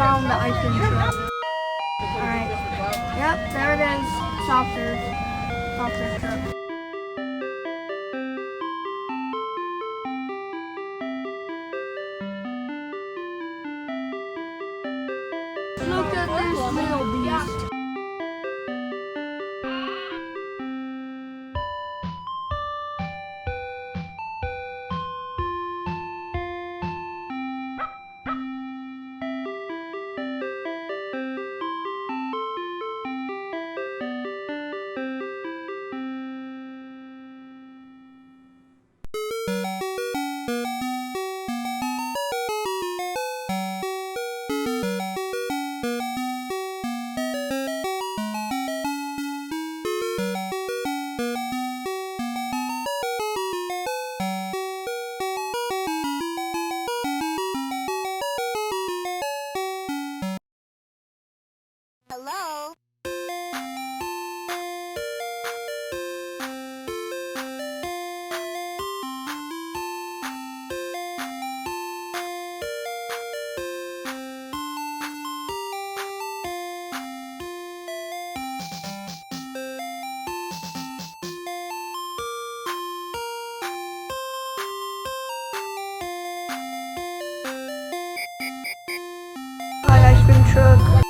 found the ice cream truck. Alright. Yep, there it is. Softer. Softer truck. Look at this little beast. Hello? Ice cream truck.